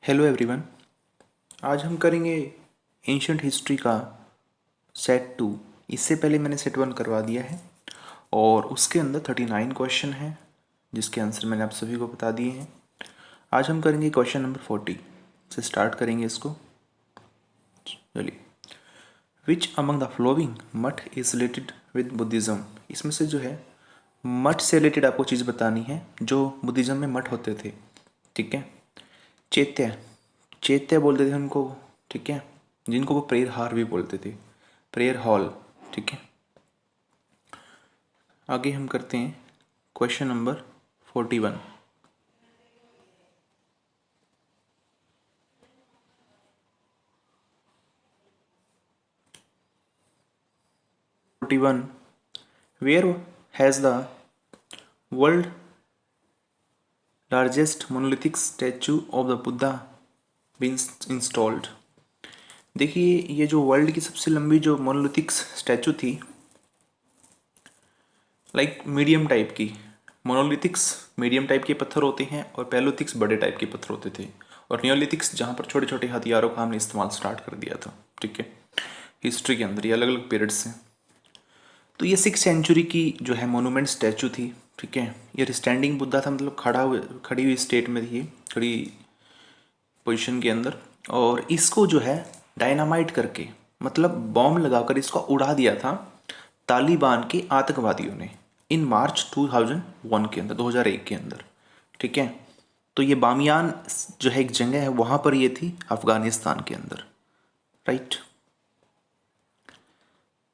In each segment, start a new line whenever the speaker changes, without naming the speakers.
Hello everyone. आज हम करेंगे एंशंट हिस्ट्री का सेट 2। इससे पहले मैंने सेट 1 करवा दिया है और उसके अंदर 39 क्वेश्चन हैं जिसके आंसर मैंने आप सभी को बता दिए हैं। आज हम करेंगे क्वेश्चन नंबर 40 से स्टार्ट करेंगे इसको। चलिए, विच अमंग द फ्लोइंग मठ इज रिलेटेड विद बुद्धिज़्म। इसमें से जो है मठ से रिलेटेड आपको चीज़ बतानी है जो बुद्धिज़्म में मठ होते थे। ठीक है। चैत्य चैत्य बोलते थे उनको। ठीक है। जिनको वो प्रेयर हार भी बोलते थे, प्रेयर हॉल। ठीक है। आगे हम करते हैं question number 41। Where has the world largest monolithic statue of the Buddha been installed. देखिए, ये जो वर्ल्ड की सबसे लंबी जो मोनोलिथिक स्टैचू थी, लाइक मीडियम टाइप की। मोनोलिथिक्स मीडियम टाइप के पत्थर होते हैं और पैलोलिथिक्स बड़े टाइप के पत्थर होते थे, और नियोलिथिक्स जहाँ पर छोटे छोटे हथियारों का हमने इस्तेमाल स्टार्ट कर दिया था। ठीक है। हिस्ट्री के अंदर ये अलग अलग पीरियड्स हैं। तो ये 6th सेंचुरी की जो है मोनूमेंट स्टैचू थी। ठीक है। ये स्टैंडिंग बुद्धा था, मतलब खड़ी हुई स्टेट में थी, खड़ी पोजीशन के अंदर। और इसको जो है डायनामाइट करके, मतलब बॉम्ब लगाकर इसको उड़ा दिया था तालिबान के आतंकवादियों ने इन मार्च 2001 के अंदर, 2001 के अंदर। ठीक है। तो ये बामियान जो है एक जगह है, वहाँ पर ये थी अफगानिस्तान के अंदर। राइट।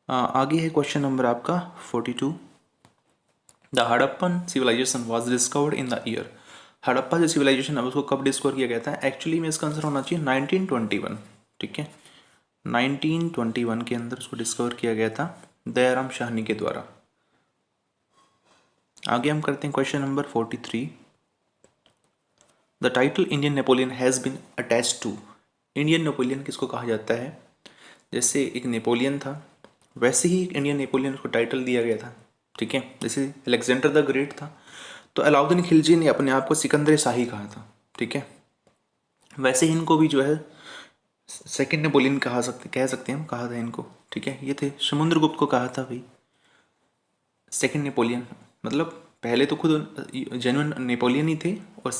आगे है क्वेश्चन नंबर आपका 42। The Harappan civilization was discovered in the year. Harappa जो सिविलाइजेशन है उसको कब डिस्कवर किया गया था? एक्चुअली में इसका आंसर होना चाहिए 1921। ठीक है। 1921 के अंदर उसको डिस्कवर किया गया था दयाराम शाहनी के द्वारा। आगे हम करते हैं question number 43। The title Indian Napoleon has been attached to. Indian Napoleon किसको कहा जाता है? जैसे एक नेपोलियन था, वैसे ही एक इंडियन नेपोलियन को टाइटल दिया गया था। ठीक है। जैसे अलेक्जेंडर द ग्रेट था तो अलाउद्दीन खिलजी ने अपने आप को सिकंदर शाही कहा था। ठीक है। वैसे ही इनको भी जो है सेकंड नेपोलियन कह सकते हैं हम, कहा था इनको। ठीक है। ये थे समुद्रगुप्त को कहा था भाई सेकंड नेपोलियन, मतलब पहले तो खुद जेन्युइन नेपोलियन ही थे, और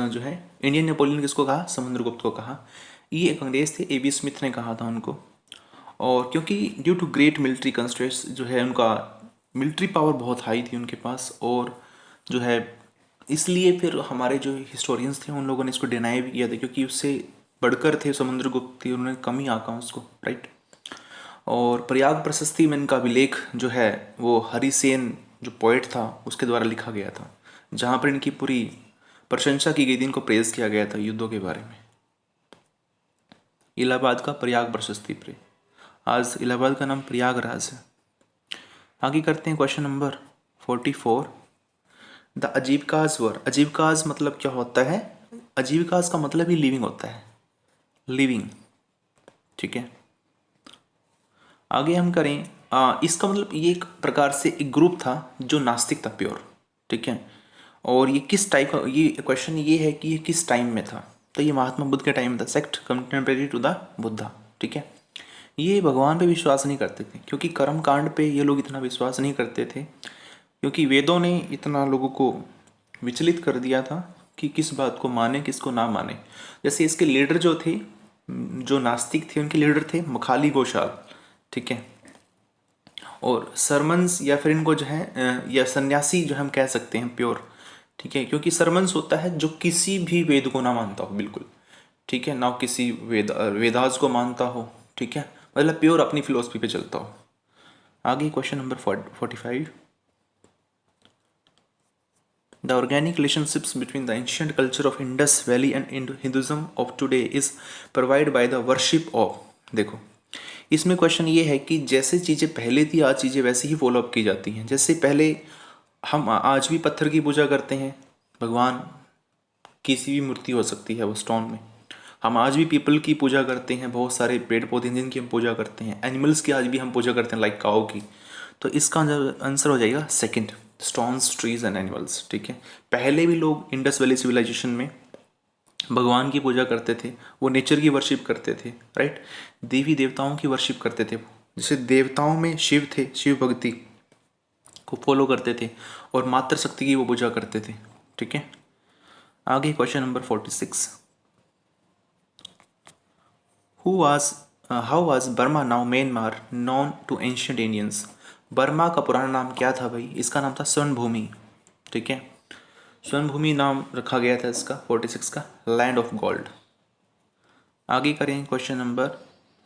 जो है इंडियन नेपोलियन किसको कहा? समुद्रगुप्त को कहा। ये एक अंग्रेज थे, AB स्मिथ ने कहा था उनको। और क्योंकि due to great military constraints जो है उनका मिलिट्री पावर बहुत हाई थी उनके पास, और जो है इसलिए फिर हमारे जो हिस्टोरियंस थे उन लोगों ने इसको डिनाई भी किया था, क्योंकि उससे बढ़कर थे समुद्रगुप्त थे, उन्होंने कम ही आंका उसको। राइट। और प्रयाग प्रशस्ति में इनका अभिलेख जो है वो हरिसेन जो पोएट था उसके द्वारा लिखा गया था, जहाँ पर इनकी पूरी प्रशंसा की गई थी, इनको प्रेज किया गया था युद्धों के बारे में। इलाहाबाद का प्रयाग प्रशस्ति प्रे, आज इलाहाबाद का नाम प्रयागराज है। आगे करते हैं क्वेश्चन नंबर 44। द अजीविकाज वर। अजीविकाज मतलब क्या होता है? अजीविकाज का मतलब ही लिविंग होता है, लिविंग। ठीक है। आगे हम करें इसका मतलब ये एक प्रकार से एक ग्रुप था जो नास्तिक था, प्योर। ठीक है। और ये किस टाइप का, ये क्वेश्चन ये है कि ये किस टाइम में था? तो ये महात्मा बुद्ध के टाइम में था, sect contemporary to the Buddha. ठीक है। ये भगवान पे विश्वास नहीं करते थे, क्योंकि कर्म कांड पे ये लोग इतना विश्वास नहीं करते थे, क्योंकि वेदों ने इतना लोगों को विचलित कर दिया था कि किस बात को माने किसको ना माने। जैसे इसके लीडर जो थे, जो नास्तिक थे, उनके लीडर थे मखाली घोषाल। ठीक है। और सरमन्स या फिर इनको जो है या सन्यासी जो हम कह सकते हैं, प्योर। ठीक है। क्योंकि सरमन्स होता है जो किसी भी वेद को ना मानता हो, बिल्कुल। ठीक है। ना किसी वेदास को मानता हो। ठीक है। मतलब प्योर अपनी फिलोसफी पे चलता हो। आगे question number 45। The organic relationships between the ancient culture of Indus valley and Hinduism of today is provide by the worship of. देखो, इसमें क्वेश्चन ये है कि जैसे चीज़ें पहले थी आज चीज़ें वैसे ही फॉलोअप की जाती हैं। जैसे पहले हम आज भी पत्थर की पूजा करते हैं, भगवान किसी भी मूर्ति हो सकती है वो स्टोन में। हम आज भी पीपल की पूजा करते हैं, बहुत सारे पेड़ पौधे जिनकी हम पूजा करते हैं। एनिमल्स की आज भी हम पूजा करते हैं, लाइक काऊ की। तो इसका आंसर हो जाएगा second, stones trees and animals. ठीक है। पहले भी लोग इंडस वैली सिविलाइजेशन में भगवान की पूजा करते थे, वो नेचर की वर्शिप करते थे, राइट। देवी देवताओं की वर्शिप करते थे, जैसे देवताओं में शिव थे, शिव भक्ति को फॉलो करते थे, और मातृ शक्ति की वो पूजा करते थे, ठीक है। आगे question number 46, who was how was Burma now Myanmar known to ancient Indians. Burma का पुराना नाम क्या था भाई, इसका नाम था स्वर्ण भूमि, ठीक है। स्वर्ण भूमि नाम रखा गया था इसका 46 का, लैंड ऑफ गोल्ड। आगे करें question number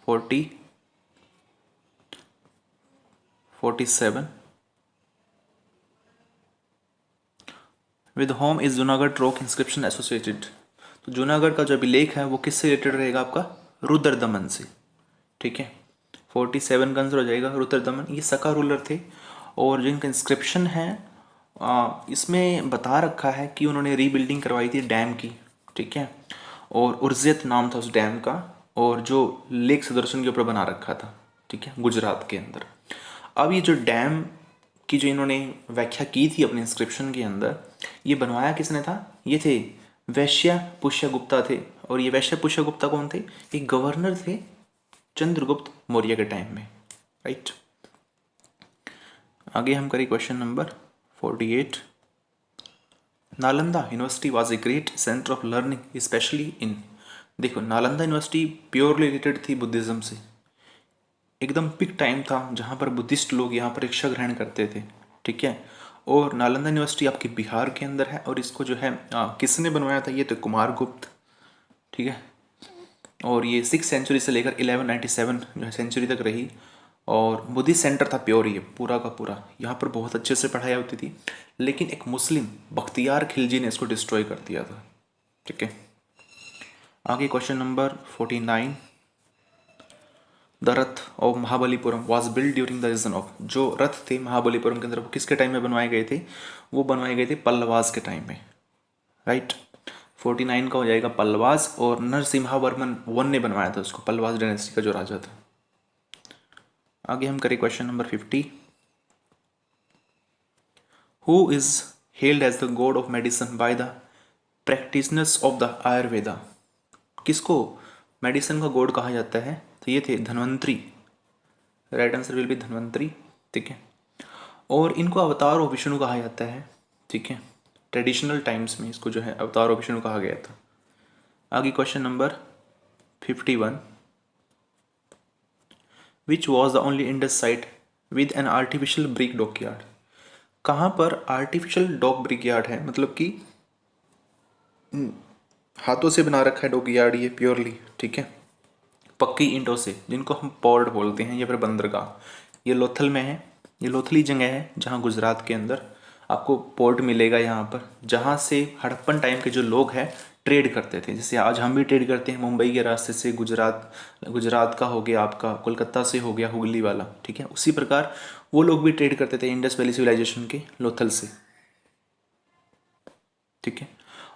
47, with whom is Junagadh rock inscription associated. तो जूनागढ़ का जो अभिलेख है वो किससे रिलेटेड रहेगा, आपका रुद्रदमन से, ठीक है। 47 का आंसर हो जाएगा रुद्रदमन। ये सका रूलर थे, और जिनका इंस्क्रिप्शन है इसमें बता रखा है कि उन्होंने रीबिल्डिंग करवाई थी डैम की, ठीक है। और उर्जियत नाम था उस डैम का, और जो लेक सुदर्शन के ऊपर बना रखा था, ठीक है, गुजरात के अंदर। अब ये जो डैम की जो इन्होंने व्याख्या की थी अपने इंस्क्रिप्शन के अंदर, ये बनवाया किसने था, ये थे वैश्य पुष्यगुप्ता थे। और ये वैश्य पुष्यगुप्ता कौन थे, एक गवर्नर थे चंद्रगुप्त मौर्य के टाइम में, राइट। आगे हम करें question number 48, Nalanda university was a great centre of learning specially in. देखो, नालंदा यूनिवर्सिटी प्योरली रिलेटेड थी बुद्धिज्म से, एकदम पिक टाइम था जहाँ पर बुद्धिस्ट लोग यहाँ पर शिक्षा ग्रहण करते थे, ठीक है। और नालंदा यूनिवर्सिटी आपकी बिहार के अंदर है, और इसको जो है किसने बनवाया था, ये तो कुमारगुप्त, ठीक है। और ये 6th सेंचुरी से लेकर 1197 जो है सेंचुरी तक रही, और बुद्धिस्ट सेंटर था प्योर, ये पूरा का पूरा। यहाँ पर बहुत अच्छे से पढ़ाई होती थी, लेकिन एक मुस्लिम बख्तियार खिलजी ने इसको डिस्ट्रॉय कर दिया था, ठीक है। आगे question number 49, the rath of Mahabalipuram was build during the region of. जो रथ थे महाबलीपुरम के अंदर वो किसके टाइम में बनवाए गए थे, वो बनवाए गए थे पल्लवास के टाइम में, राइट। 49 का हो जाएगा पल्लवास, और नरसिम्हावर्मन वन ने बनवाया था उसको, पल्लवास डायनेस्टी का जो राजा था। आगे हम करें question number 50, who is held as the god of medicine by the practitioners of the Ayurveda. किसको मेडिसिन का गॉड कहा जाता है, तो ये थे Dhanvantari, right answer will be Dhanvantari, ठीक है। और इनको अवतार ऑफ विष्णु कहा जाता है, ठीक है। ट्रेडिशनल टाइम्स में इसको जो है अवतार ऑफ विष्णु कहा गया था। आगे question number 51, which was the only Indus site with an artificial brick dockyard. कहाँ पर आर्टिफिशियल डॉक ब्रिक यार्ड है, मतलब कि हाथों से बना रखा है डॉकयार्ड ये प्योरली, ठीक है, पक्की ईंटों से, जिनको हम पोर्ट बोलते हैं या फिर बंदरगाह। ये लोथल में है, ये लोथली जगह है जहाँ गुजरात के अंदर आपको पोर्ट मिलेगा यहाँ पर, जहाँ से हड़प्पन टाइम के जो लोग हैं ट्रेड करते थे। जैसे आज हम भी ट्रेड करते हैं मुंबई के रास्ते से, गुजरात गुजरात का हो गया, आपका कोलकाता से हो गया हुगली वाला, ठीक है। उसी प्रकार वो लोग भी ट्रेड करते थे इंडस वैली सिविलाइजेशन के लोथल से, ठीक है।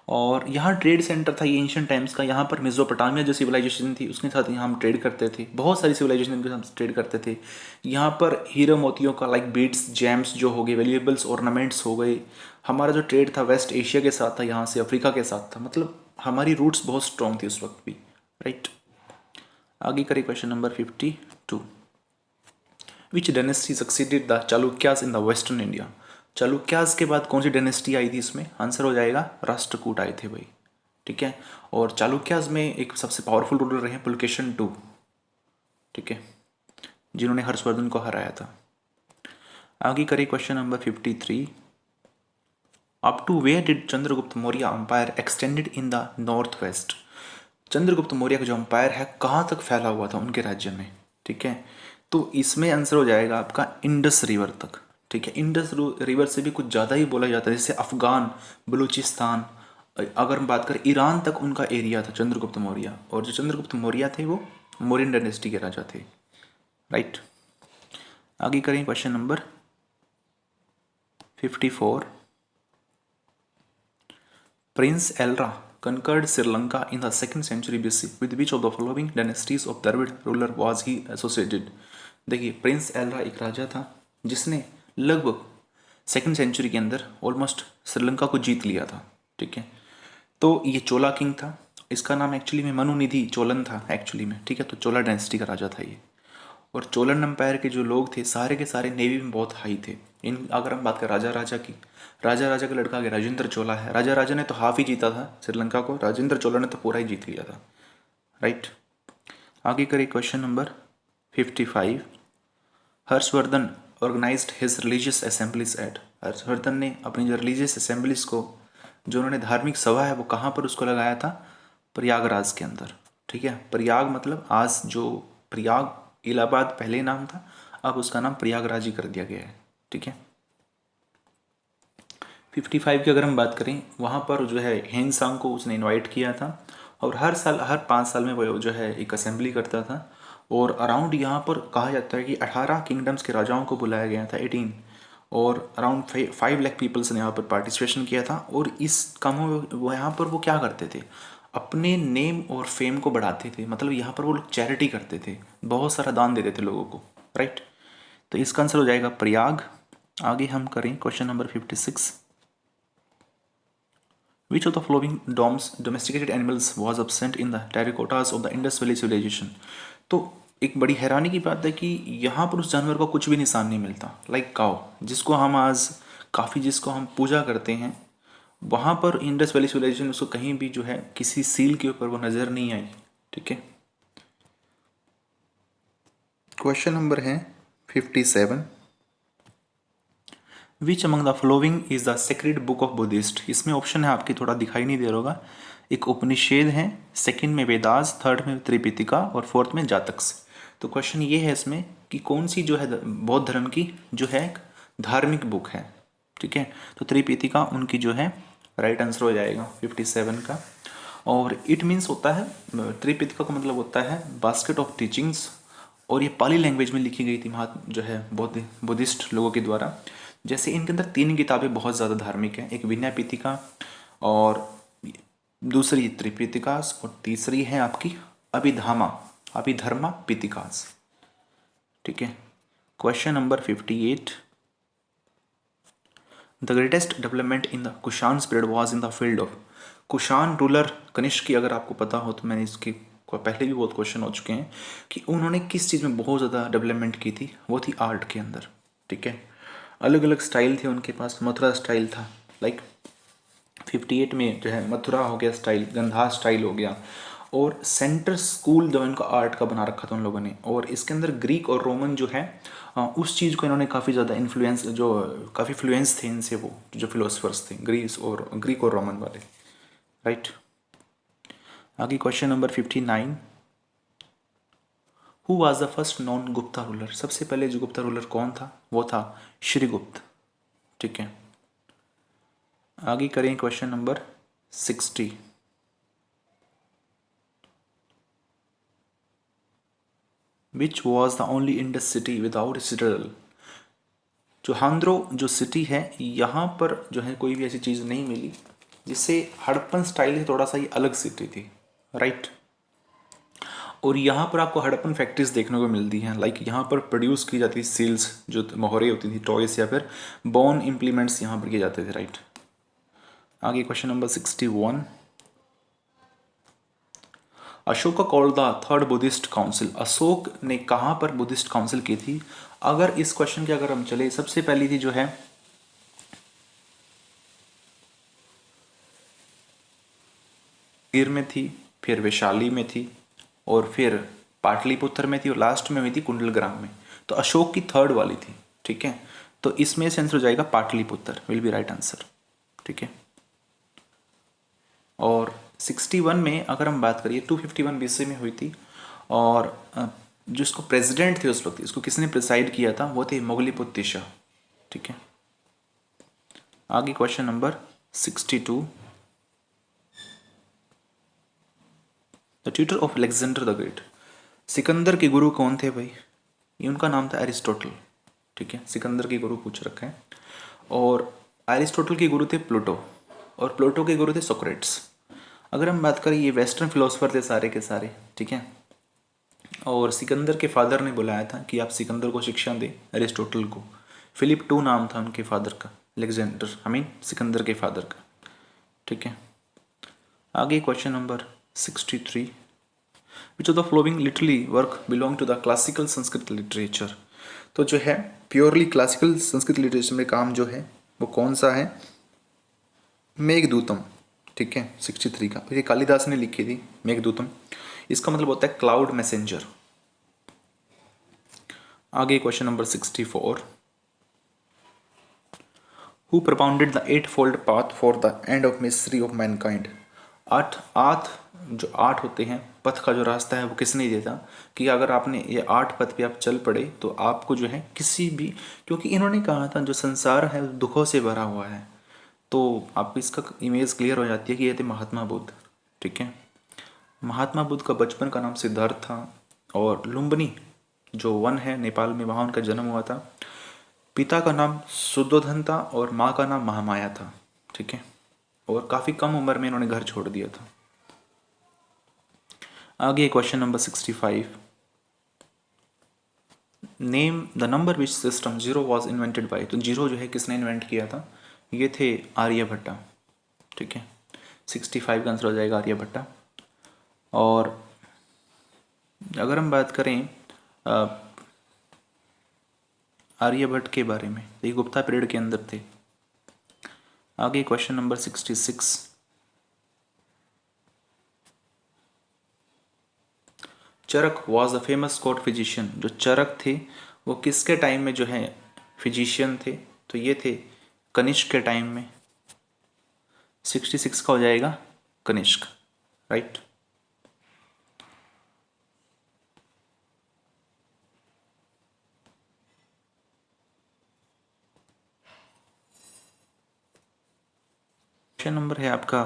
और यहाँ ट्रेड सेंटर था ये एंशियंट टाइम्स का। यहाँ पर मेसोपोटामिया जो सिविलाइजेशन थी उसके साथ यहाँ हम ट्रेड करते थे, बहुत सारी सिविलाइजेशन के साथ ट्रेड करते थे। यहाँ पर हीरो मोतियों का लाइक बीड्स जेम्स जो हो गए, वैल्यूएबल्स ऑर्नामेंट्स हो गए। हमारा जो ट्रेड था वेस्ट एशिया के साथ था, यहाँ से अफ्रीका के साथ था, मतलब हमारी रूट्स बहुत स्ट्रॉन्ग थी उस वक्त भी, राइट। आगे करें question number 52, which dynasty succeeded the Chalukyas in the western India. Chalukyas के बाद कौन सी डायनेस्टी आई थी इसमें, आंसर हो जाएगा राष्ट्रकूट आए थे भाई, ठीक है। और चालुक्यास में एक सबसे पावरफुल रूलर रहे पुलकेशन II, ठीक है, जिन्होंने हर्षवर्धन को हराया था। आगे करें question number 53, up to where did Chandragupta Maurya empire extended in the north west. Chandragupta Maurya का जो अंपायर है कहाँ तक फैला हुआ था उनके राज्य में, ठीक है। तो इसमें आंसर हो जाएगा आपका इंडस रिवर तक, ठीक है। इंडस रिवर से भी कुछ ज़्यादा ही बोला जाता है, जैसे अफगान, बलूचिस्तान, अगर हम बात करें ईरान तक उनका एरिया था चंद्रगुप्त मौर्य। और जो चंद्रगुप्त मौर्य थे वो मौर्यन डायनेस्टी के राजा थे, राइट। आगे करें question number 54, prince Elara conquered Sri Lanka in the 2nd century BC. With which of the following dynasties of Dravid ruler was he associated? देखिए, प्रिंस एलरा एक राजा था जिसने लगभग 2nd सेंचुरी के अंदर ऑलमोस्ट श्रीलंका को जीत लिया था, ठीक है। तो ये चोला किंग था, इसका नाम एक्चुअली में मनुनिधि चोलन था एक्चुअली में, ठीक है। तो चोला डायनेस्टी का राजा था ये। और चोलन एम्पायर के जो लोग थे सारे के सारे नेवी में बहुत हाई थे। इन अगर हम बात करें राजा राजा की, राजा राजा का लड़का आगे राजेंद्र चोला है। राजा राजा ने तो हाफ ही जीता था श्रीलंका को, राजेंद्र चोला ने तो पूरा ही जीत लिया था, राइट। आगे करें question number 55। Harshavardhana organized his religious assemblies at. Harshavardhana ने अपनी जो रिलीजियस असेंबलीज को, जो उन्होंने धार्मिक सभा है, वो कहाँ पर उसको लगाया था? प्रयागराज के अंदर, ठीक है। प्रयाग मतलब आज जो प्रयाग इलाहाबाद पहले नाम था, अब उसका नाम प्रयागराज ही कर दिया गया है, ठीक है। 55 की अगर हम बात करें, वहाँ पर जो है हेन सांग को उसने इनवाइट किया था, और हर साल हर 5 साल में वो जो है एक असेंबली करता था। और अराउंड यहाँ पर कहा जाता है कि 18 किंगडम्स के राजाओं को बुलाया गया था, 18। और अराउंड 5 लाख पीपल्स ने यहाँ पर पार्टिसिपेशन किया था। और इस कामों में वो यहाँ पर वो क्या करते थे? अपने नेम और फेम को बढ़ाते थे। मतलब यहाँ पर वो लोग चैरिटी करते थे, बहुत सारा दान देते थे लोगों को, राइट। तो इसका आंसर हो जाएगा प्रयाग। आगे हम करें question number 56। Which of the following domesticated animals was absent in the terracottas of the Indus Valley civilization? तो एक बड़ी हैरानी की बात है कि यहाँ पर उस जानवर का कुछ भी निशान नहीं मिलता, लाइक काउ, जिसको हम आज काफ़ी जिसको हम पूजा करते हैं, वहाँ पर इंडस वैली सिविलाइजेशन उसको कहीं भी जो है किसी सील के ऊपर वो नज़र नहीं आई, ठीक है। क्वेश्चन नंबर है 57। Which among the following is the sacred book of Buddhist. इसमें ऑप्शन है आपकी, थोड़ा दिखाई नहीं दे रहा होगा। एक उपनिषेध है, सेकंड में वेदास, थर्ड में त्रिपिटिका और फोर्थ में जातक्स। तो क्वेश्चन ये है इसमें कि कौन सी जो है बौद्ध धर्म की जो है एक धार्मिक बुक है, ठीक है। तो त्रिपिटिका उनकी जो है राइट आंसर हो जाएगा 57 का। और इट मीन्स होता है, त्रिपिटिका का मतलब होता है बास्केट ऑफ टीचिंग्स। और ये पाली लैंग्वेज में लिखी गई थी जो है बुद्धिस्ट लोगों के द्वारा। जैसे इनके अंदर 3 किताबें बहुत ज़्यादा धार्मिक हैं, एक विनय पीठिका, और दूसरी त्रिपिटिकास, और तीसरी है आपकी अभिधर्मा पीठिकास, ठीक है। Question number 58। The greatest development in the Kushan period was in the field of. Kushan ruler Kanishka की अगर आपको पता हो, तो मैंने इसके पहले भी बहुत क्वेश्चन हो चुके हैं कि उन्होंने किस चीज़ में बहुत ज़्यादा डेवलपमेंट की थी, वो थी आर्ट के अंदर, ठीक है। अलग अलग स्टाइल थे उनके पास। मथुरा स्टाइल था, लाइक 58 में जो है मथुरा हो गया स्टाइल, गंधा स्टाइल हो गया, और सेंटर स्कूल जो इनका आर्ट का बना रखा था उन लोगों ने। और इसके अंदर ग्रीक और रोमन जो है उस चीज़ को इन्होंने काफ़ी ज़्यादा इन्फ्लुएंस, जो काफ़ी फ्लुएंस थे इनसे, वो जो फिलोसफर्स थे ग्रीक और रोमन वाले, राइट। आगे question number 59। Who was the first non Gupta ruler. सबसे पहले जो गुप्ता रूलर कौन था? वो था श्रीगुप्त, ठीक है। आगे करें question number 60। Which was the only Indus city without Citadel. जो हांद्रो जो सिटी है, यहाँ पर जो है कोई भी ऐसी चीज़ नहीं मिली जिससे हड़प्पन स्टाइल से थोड़ा सा ही अलग सिटी थी, राइट। और यहाँ पर आपको हड़प्पन फैक्ट्रीज देखने को मिलती हैं, लाइक यहाँ पर प्रोड्यूस की जाती थी सील्स, जो मोहरे होती थी, टॉयस या फिर बोन इम्प्लीमेंट्स यहाँ पर किए जाते थे, राइट। आगे question number 61। Ashoka called the third Buddhist council. Ashok ने कहाँ पर बुद्धिस्ट काउंसिल की थी? अगर इस क्वेश्चन के अगर हम चले, सबसे पहली थी जो है गिर में थी, फिर वैशाली में थी, और फिर पाटलिपुत्र में थी, और लास्ट में हुई थी कुंडलग्राम में। तो अशोक की थर्ड वाली थी, ठीक है। तो इसमें से आंसर हो जाएगा Pataliputra, will be right answer, ठीक है। और 61 में अगर हम बात करिए, 251 BC में हुई थी। और जो इसको प्रेसिडेंट थे उस वक्त, इसको किसने प्रिसाइड किया था? वो थे मोगलीपुत्ती शाह, ठीक है। आगे question number 62। The tutor of Alexander the great. Sikandar के गुरु कौन थे भाई? ये उनका नाम था एरिस्टोटल, ठीक है। सिकंदर के गुरु पूछ रखा है। और एरिस्टोटल के गुरु थे प्लूटो, और प्लूटो के गुरु थे सोक्रेट्स। अगर हम बात करें, ये वेस्टर्न फिलोसफर थे सारे के सारे, ठीक है। और सिकंदर के फादर ने बुलाया था कि आप सिकंदर को शिक्षा दें, एरिस्टोटल को। फिलिप II नाम था उनके फादर का, अलेक्जेंडर सिकंदर के फादर का, ठीक है। आगे question number 63. Which of the following literary work belong to the classical Sanskrit literature? तो जो है प्योरली क्लासिकल संस्कृत लिटरेचर में काम जो है वो कौन सा है? मेघदूतम, ठीक है, 63 का। ये कालिदास ने लिखी थी मेघदूतम। इसका मतलब होता है क्लाउड मैसेंजर। आगे question number 64. Who propounded the eight fold path for the end of mystery of mankind? आठ होते हैं पथ का जो रास्ता है वो किसने दिया था कि अगर आपने ये 8 पथ पे आप चल पड़े तो आपको जो है किसी भी, क्योंकि इन्होंने कहा था जो संसार है दुखों से भरा हुआ है, तो आपको इसका इमेज क्लियर हो जाती है कि ये थे महात्मा बुद्ध, ठीक है। महात्मा बुद्ध का बचपन का नाम सिद्धार्थ था और लुम्बिनी जो वन है नेपाल में, वहाँ उनका जन्म हुआ था। पिता का नाम शुद्धोधन था और माँ का नाम महामाया था, ठीक है। और काफ़ी कम उम्र में इन्होंने घर छोड़ दिया था। आगे question number 65. Name the number which system zero was invented by? तो जीरो जो है किसने इन्वेंट किया था? ये थे आर्यभट्टा, ठीक है। 65 का आंसर हो जाएगा आर्यभट्टा। और अगर हम बात करें आर्यभट्ट के बारे में, तो ये गुप्ता पीरियड के अंदर थे। आगे question number 66. Charaka was the famous court physician? जो चरक थे वो किसके टाइम में जो है फिजिशियन थे? तो ये थे कनिष्क के टाइम में। 66 का हो जाएगा कनिष्क, राइट। क्वेश्चन नंबर है आपका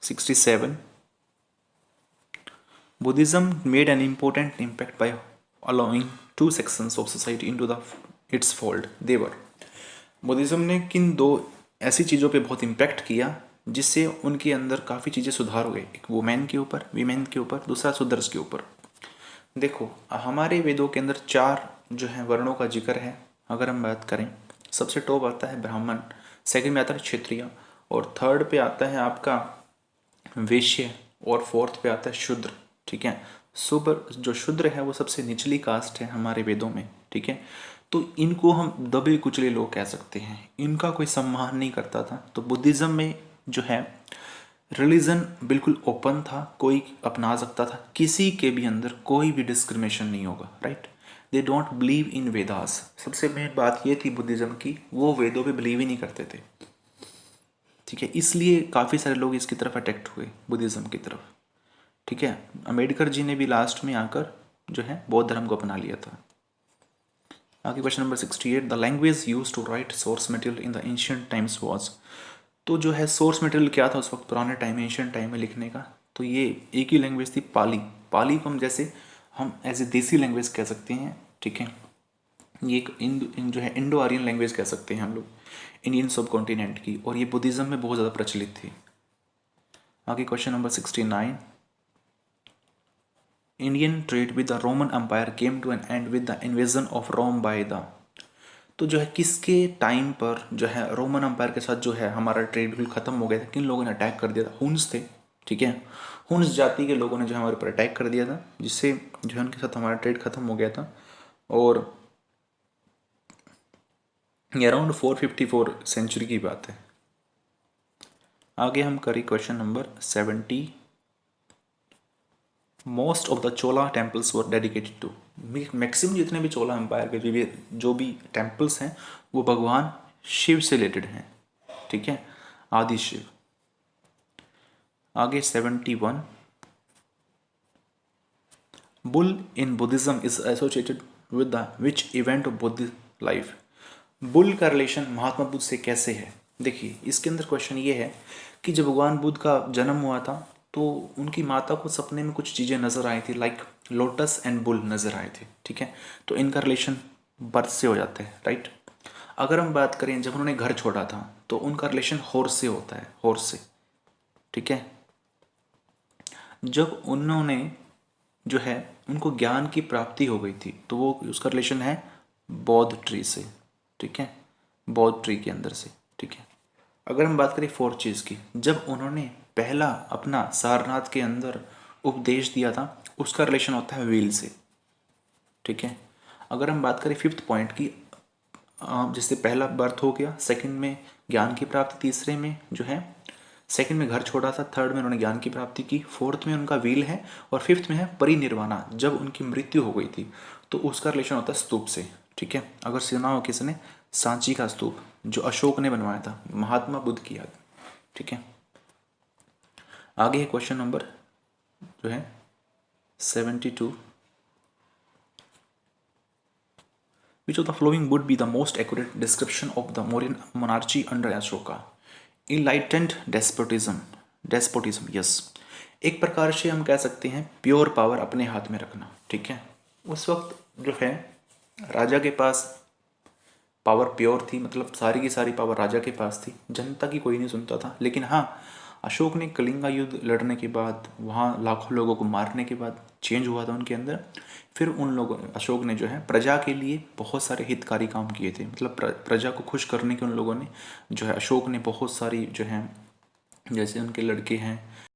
67. Buddhism made an important impact by allowing two sections of society into its fold. They were. Buddhism ने किन दो ऐसी चीज़ों पे बहुत इम्पैक्ट किया जिससे उनके अंदर काफ़ी चीज़ें सुधार हो गई? एक वुमेन के ऊपर, वीमेन के ऊपर, दूसरा शूद्रस के ऊपर। देखो हमारे वेदों के अंदर 4 जो है वर्णों का जिक्र है। अगर हम बात करें, सबसे टॉप आता है ब्राह्मण, सेकंड में आता है क्षत्रिय, और थर्ड पे आता है आपका वैश्य, और फोर्थ पे आता है शूद्र, ठीक है। जो शूद्र है वो सबसे निचली कास्ट है हमारे वेदों में, ठीक है। तो इनको हम दबे कुचले लोग कह सकते हैं, इनका कोई सम्मान नहीं करता था। तो बुद्धिज़्म में जो है रिलीजन बिल्कुल ओपन था, कोई अपना सकता था, किसी के भी अंदर कोई भी डिस्क्रिमिनेशन नहीं होगा, right. They don't believe in Vedas. सबसे मेन बात ये थी बुद्धिज़्म की, वो वेदों पे बिलीव ही नहीं करते थे, ठीक है। इसलिए काफ़ी सारे लोग इसकी तरफ अट्रैक्ट हुए, बुद्धिज़्म की तरफ, ठीक है। अम्बेडकर जी ने भी लास्ट में आकर जो है बौद्ध धर्म को अपना लिया था। आगे question number 68. The language use to write source material in the ancient times was? तो जो है सोर्स मटेरियल क्या था उस वक्त पुराने टाइम में, एंशियंट टाइम में लिखने का? तो ये एक ही लैंग्वेज थी, पाली। पाली को हम जैसे हम एज ए देसी लैंग्वेज कह सकते हैं, ठीक है। ये एक जो है इंडो आर्यन लैंग्वेज कह सकते हैं हम लोग, इंडियन सब कॉन्टिनेंट की, और ये बुद्धिज़्म में बहुत ज़्यादा प्रचलित थी। आगे question number 69. Indian trade with the Roman empire came to an end with the invasion of Rome by the? तो जो है किसके टाइम पर जो है रोमन एम्पायर के साथ जो है हमारा ट्रेड बिल्कुल ख़त्म हो गया था? किन लोगों ने अटैक कर दिया था? हुन्स थे, ठीक है। हुन्स जाति के लोगों ने जो हमारे ऊपर अटैक कर दिया था, जिससे जो है उनके साथ हमारा ट्रेड ख़त्म हो गया था। और ये अराउंड 454 सेंचुरी की बात है। आगे हम करें question number 70. Most of the Chola temples were dedicated to? Maximum जितने भी चोला एम्पायर के जो भी टेम्पल्स हैं वो भगवान शिव से रिलेटेड हैं, ठीक है, आदि शिव। आगे 71. Bull in Buddhism is associated with the which event of Buddha life? Bull का रिलेशन महात्मा बुद्ध से कैसे है? देखिए इसके अंदर क्वेश्चन ये है कि जब भगवान बुद्ध का जन्म हुआ था तो उनकी माता को सपने में कुछ चीज़ें नज़र आई थी, लाइक लोटस एंड बुल नज़र आए थे, ठीक है। तो इनका रिलेशन बर्थ से हो जाता है, राइट। अगर हम बात करें जब उन्होंने घर छोड़ा था तो उनका रिलेशन हॉर्स से होता है, हॉर्स से, ठीक है। जब उन्होंने जो है उनको ज्ञान की प्राप्ति हो गई थी तो वो उसका रिलेशन है बौद्ध ट्री से, ठीक है, बौद्ध ट्री के अंदर से, ठीक है। अगर हम बात करें फोर्थ चीज़ की, जब उन्होंने पहला अपना सारनाथ के अंदर उपदेश दिया था, उसका रिलेशन होता है व्हील से। ठीक है। अगर हम बात करें फिफ्थ पॉइंट की, जैसे पहला बर्थ हो गया, सेकंड में ज्ञान की प्राप्ति, तीसरे में जो है सेकंड में घर छोड़ा था, थर्ड में उन्होंने ज्ञान की प्राप्ति की, फोर्थ में उनका व्हील है, और फिफ्थ में है परिनिर्वाणा, जब उनकी मृत्यु हो गई थी। तो उसका रिलेशन होता है स्तूप से। ठीक है। अगर सुना हो किसी ने, सांची का स्तूप जो अशोक ने बनवाया था महात्मा बुद्ध की याद। ठीक है। आगे है क्वेश्चन नंबर जो है 72। Which of the following would be the most accurate description of the Mauryan monarchy under Ashoka? Enlightened despotism. Despotism, yes. एक प्रकार से हम कह सकते हैं प्योर पावर अपने हाथ में रखना। ठीक है। उस वक्त जो है राजा के पास पावर प्योर थी, मतलब सारी की सारी पावर राजा के पास थी, जनता की कोई नहीं सुनता था। लेकिन हाँ, अशोक ने कलिंगा युद्ध लड़ने के बाद, वहाँ लाखों लोगों को मारने के बाद चेंज हुआ था उनके अंदर। फिर उन लोगों, अशोक ने जो है प्रजा के लिए बहुत सारे हितकारी काम किए थे, मतलब प्रजा को खुश करने के उन लोगों ने जो है, अशोक ने बहुत सारी जो है, जैसे उनके लड़के हैं